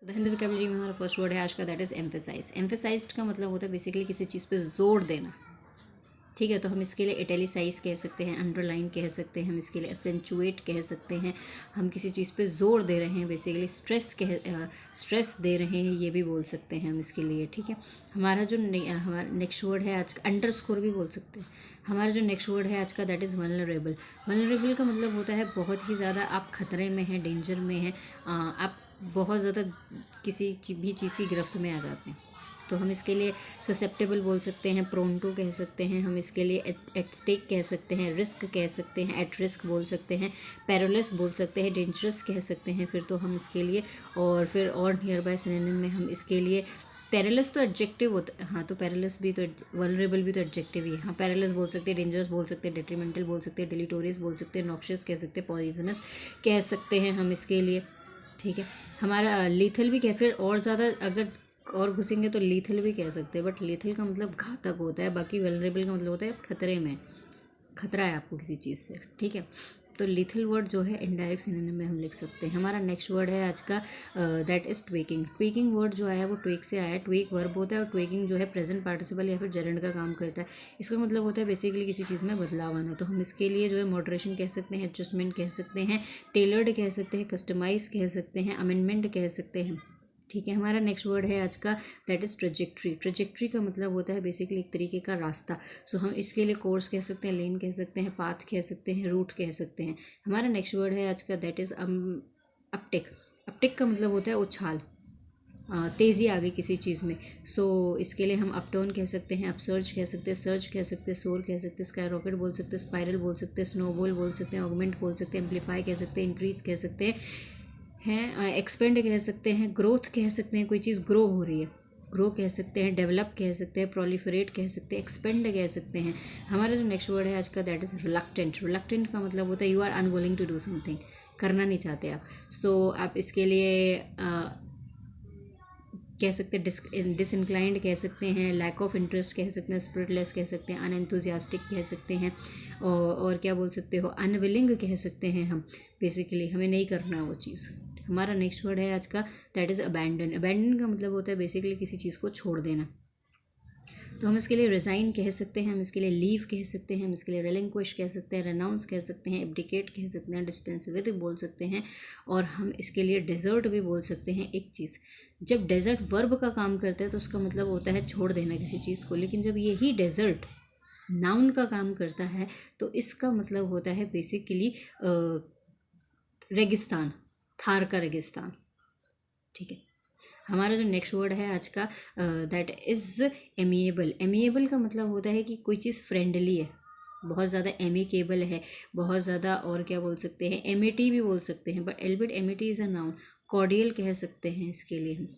तो the Hindi vocabulary में हमारा फर्स्ट वर्ड है आज का, दैट इज़ एम्फेसाइज। एम्फेसाइज्ड का मतलब होता है बेसिकली किसी चीज़ पे जोर देना, ठीक है। तो हम इसके लिए इटैलिसाइज कह सकते हैं, अंडरलाइन कह सकते हैं, हम इसके लिए असेंचुएट कह सकते हैं। हम किसी चीज़ पे जोर दे रहे हैं, बेसिकली स्ट्रेस दे रहे हैं, ये भी बोल सकते हैं हम इसके लिए, ठीक है। हमारा जो हमारा नेक्स्ट वर्ड है आज का, अंडरस्कोर भी बोल सकते हैं। हमारा जो नेक्स्ट वर्ड है आज का, दैट इज़ वल्नरेबल। वल्नरेबल का मतलब होता है बहुत ही ज़्यादा आप खतरे में हैं, डेंजर में हैं, आप बहुत ज़्यादा किसी भी चीज़ की गिरफ्त में आ जाते हैं। तो हम इसके लिए ससेप्टेबल बोल सकते हैं, प्रोन टू कह सकते हैं, हम इसके लिए एट स्टेक कह सकते हैं, रिस्क कह सकते हैं, एट रिस्क बोल सकते हैं, पेरिलस बोल सकते हैं, डेंजरस कह सकते हैं फिर तो हम इसके लिए। और फिर और नियर बाय सिनोनिम में हम इसके लिए पेरिलस तो एडजेक्टिव होता है, हाँ, तो पेरिलस भी तो वल्नरेबल भी तो एडजेक्टिव ही है। हाँ, पेरिलस बोल सकते हैं, डेंजरस बोल सकते हैं, डेट्रीमेंटल बोल सकते हैं, डिलीटोरियस बोल सकते हैं, नॉक्शियस कह सकते हैं, पॉइजनस कह सकते हैं हम इसके लिए, ठीक है। हमारा लीथल भी कह, फिर और ज़्यादा अगर और घुसेंगे तो लीथल भी कह सकते हैं, बट लीथल का मतलब घातक होता है, बाकी वल्नरेबल का मतलब होता है खतरे में, खतरा है आपको किसी चीज़ से, ठीक है। तो लीथल वर्ड जो है इनडायरेक्ट सिनोनिम में हम लिख सकते हैं। हमारा नेक्स्ट वर्ड है आज का, दैट इज़ ट्वेकिंग। ट्वेकिंग वर्ड जो आया है वो ट्वेक से आया है। ट्वेक वर्ब होता है और ट्वेकिंग जो है प्रेजेंट पार्टिसिपल या फिर जेरेंड का काम करता है। इसका मतलब होता है बेसिकली किसी चीज़ में बदलाव आना। तो हम इसके लिए जो है मॉडरेशन कह सकते हैं, एडजस्टमेंट कह सकते हैं, टेलर्ड कह सकते हैं, कस्टमाइज कह सकते हैं, अमेंडमेंट कह सकते हैं, ठीक है। हमारा नेक्स्ट वर्ड है आज का, दैट इज़ ट्रेजेक्ट्री। ट्रेजेक्ट्री का मतलब होता है बेसिकली एक तरीके का रास्ता। सो हम इसके लिए कोर्स कह सकते हैं, लेन कह सकते हैं, पाथ कह सकते हैं, रूट कह सकते हैं। हमारा नेक्स्ट वर्ड है आज का, दैट इज़ अपटिक। अपटिक का मतलब होता है उछाल, तेज़ी आ गई किसी चीज़ में। सो इसके लिए हम अपटाउन कह सकते हैं, अपसर्ज कह सकते हैं, सर्च कह सकते हैं, सोर कह सकते हैं, स्काई रॉकेट बोल सकते हैं, स्पाइरल बोल सकते हैं, स्नोबॉल बोल सकते हैं, ऑगमेंट बोल सकते हैं, एम्पलीफाई कह सकते हैं, इंक्रीज कह सकते हैं, एक्सपेंड कह सकते हैं, ग्रोथ कह सकते हैं, कोई चीज़ ग्रो हो रही है, ग्रो कह सकते हैं, डेवलप कह सकते हैं, प्रोलिफरेट कह सकते हैं, एक्सपेंड कह सकते हैं। हमारा जो नेक्स्ट वर्ड है आज का, दैट इज़ रिलक्टेंट। रिलक्टेंट का मतलब होता है you are unwilling to do something, करना नहीं चाहते आप। सो आप इसके लिए कह सकते हैं डिसइंक्लाइंड कह सकते हैं, लैक ऑफ इंटरेस्ट कह सकते हैं, स्पिरिटलेस कह सकते हैं, अनएंथुजियास्टिक कह सकते हैं, और क्या बोल सकते हो, अनविलिंग कह सकते हैं हम, बेसिकली हमें नहीं करना है वो चीज़। हमारा नेक्स्ट वर्ड है आज का, दैट इज़ अबैंडन। अबैंडन का मतलब होता है बेसिकली किसी चीज़ को छोड़ देना। तो हम इसके लिए रिज़ाइन कह सकते हैं, हम इसके लिए लीव कह सकते हैं, हम इसके लिए रिलिंक्विश कह सकते हैं, रेनाउंस कह सकते हैं, एब्डिकेट कह सकते हैं, डिस्पेंस विद बोल सकते हैं, और हम इसके लिए डेजर्ट भी बोल सकते हैं। एक चीज़, जब डेजर्ट वर्ब का काम करता है तो उसका मतलब होता है छोड़ देना किसी चीज़ को, लेकिन जब यही डेजर्ट नाउन का काम करता है तो इसका मतलब होता है बेसिकली रेगिस्तान, थार का रेगिस्तान, ठीक है। हमारा जो नेक्स्ट वर्ड है आज का, दैट इज़ एमिएबल। एमिएबल का मतलब होता है कि कोई चीज़ फ्रेंडली है, बहुत ज़्यादा एमिकेबल है, बहुत ज़्यादा, और क्या बोल सकते हैं, एमिटी भी बोल सकते हैं, but Elbit Amity is a noun. Cordial कह सकते हैं इसके लिए हम,